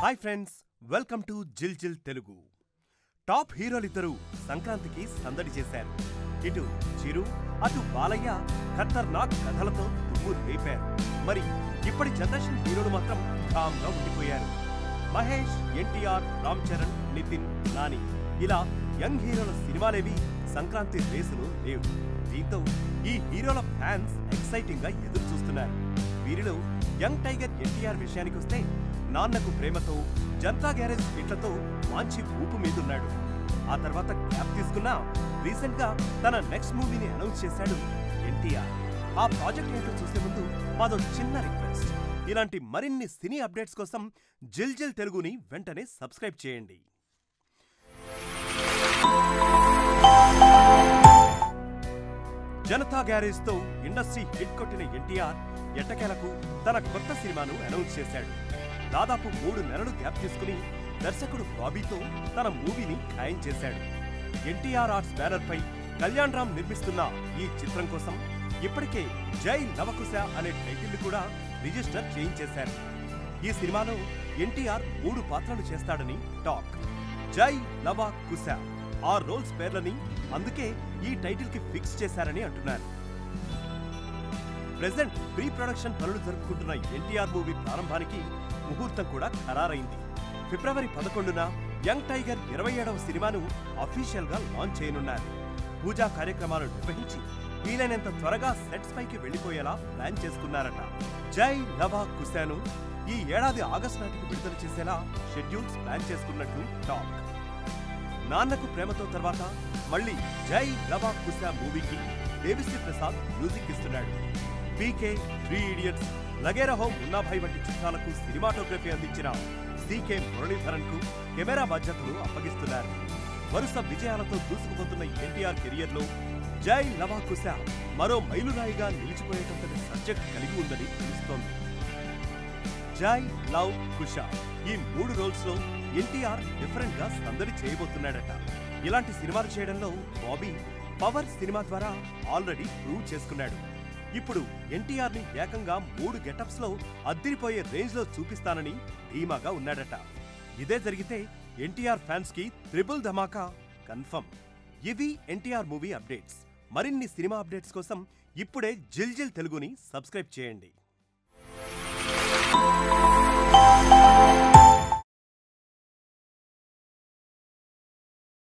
Hi friends, welcome to జిల్ జిల్ Telugu. Top హీరోలిద్దరూ సంక్రాంతికి సందడి చేశారు. ఇటు చిరు, అటు బాలయ్య ఖతర్నాక్ కథలతో దుమ్ము రేపారు. మరి ఇప్పటి జనరేషన్ హీరోలు మాత్రం కామ్గా ఉండిపోయారు. మహేష్, ఎన్టీఆర్, రామ్ చరణ్, నితిన్, నాని ఇలా యంగ్ హీరోల సినిమాలేవి సంక్రాంతి రేసులు లేవు. దీంతో ఈ హీరోల ఫ్యాన్స్ ఎక్సైటింగ్ గా ఎదురు చూస్తున్నారు. వీరిలో యంగ్ టైగర్ ఎన్టీఆర్ విషయానికి వస్తే నాన్నకు ప్రేమతో, జనతా గ్యారేజ్ హిట్లతో మంచి ఊపు మీదున్నాడు. ఆ తర్వాత గ్యాప్ తీసుకున్నా రీసెంట్ గా తన నెక్స్ట్ మూవీని అనౌన్స్ చేశాడు ఎన్టీఆర్. ఆ ప్రాజెక్ట్ ఏంటో చూసే ముందు మాదో చిన్న రిక్వెస్ట్. ఇలాంటి మరిన్ని సినీ అప్డేట్స్ కోసం జిల్ జిల్ తెలుగుని వెంటనే సబ్స్క్రైబ్ చేయండి. జనతా గ్యారేజ్ తో ఇండస్ట్రీ హిట్ కొట్టిన ఎన్టీఆర్ ఎట్టకేలకు తన కొత్త సినిమాను అనౌన్స్ చేశాడు. దాదాపు 3 నెలలు గ్యాప్ తీసుకుని దర్శకుడు బాబీతో తన మూవీని ఖాయం చేశాడు. ఎన్టీఆర్ ఆర్ట్స్ బ్యానర్ పై కళ్యాణ్ రామ్ నిర్మిస్తున్న ఈ చిత్రం కోసం ఇప్పటికే జై లవకుశ అనే టైటిల్ కూడా రిజిస్టర్ చేయించేశారు. ఈ సినిమాలో ఎన్టీఆర్ 3 పాత్రలు చేస్తాడని టాక్. జై లవ కుశ ఆ రోల్స్ పేర్లని అందుకే ఈ టైటిల్ కి ఫిక్స్ చేశారని అంటున్నారు. ప్రెజెంట్ ప్రీ ప్రొడక్షన్ పనులు జరుపుకుంటున్న ఎన్టీఆర్ మూవీ ప్రారంభానికి ముహూర్తం కూడా ఖరారైంది. ఫిబ్రవరి 11న యంగ్ టైగర్ 27వ సినిమాను అఫీషియల్ గా లాంచ్ చేయనున్నారు. పూజా కార్యక్రమాలు నిర్వహించి వీలైనంత త్వరగా సెట్స్ పైకి వెళ్లిపోయేలా ప్లాన్ చేసుకున్నారట. జై లవ కుశను ఈ ఏడాది ఆగస్టు నాటికి విడుదల చేసేలా షెడ్యూల్స్ ప్లాన్ చేసుకున్నట్లు టాక్. నాన్నకు ప్రేమతో తర్వాత మళ్లీ జై లవ కుశ మూవీకి దేవిశ్రీ ప్రసాద్ మ్యూజిక్ ఇస్తున్నాడు. పీకే, 3 ఇడియట్స్, లగేరా హోమ్, మున్నాభాయ్ వంటి చిత్రాలకు సినిమాటోగ్రఫీ అందించిన సీకే మురళీధరన్ కు కెమెరా బాధ్యతలు అప్పగిస్తున్నారు. వరుస విజయాలతో దూసుకుపోతున్న ఎన్టీఆర్ కెరియర్ లో జై లవ కుశ మరో మైలురాయిగా నిలిచిపోయేటంతటి సబ్జెక్ట్ కలిగి ఉందని తెలుస్తోంది. జై లవ్ కుశ ఈ 3 రోల్స్ లో ఎన్టీఆర్ డిఫరెంట్ గా సందడి చేయబోతున్నాడట. ఇలాంటి సినిమాలు చేయడంలో బాబీ పవర్ సినిమా ద్వారా ఆల్రెడీ ప్రూవ్ చేసుకున్నాడు. ఇప్పుడు ఎన్టీఆర్ ని ఏకంగా 3 గెటప్స్ లో అద్దిరిపోయే రేంజ్ లో చూపిస్తానని ధీమాగా ఉన్నాడట. ఇదే జరిగితే ఎన్టీఆర్ ఫ్యాన్స్ కి ట్రిపుల్ ధమాకా కన్ఫర్మ్. ఇవి ఎన్టీఆర్ మూవీ అప్డేట్స్. మరిన్ని సినిమా అప్డేట్స్ కోసం ఇప్పుడే జిల్ జిల్ తెలుగుని సబ్స్క్రైబ్ చేయండి.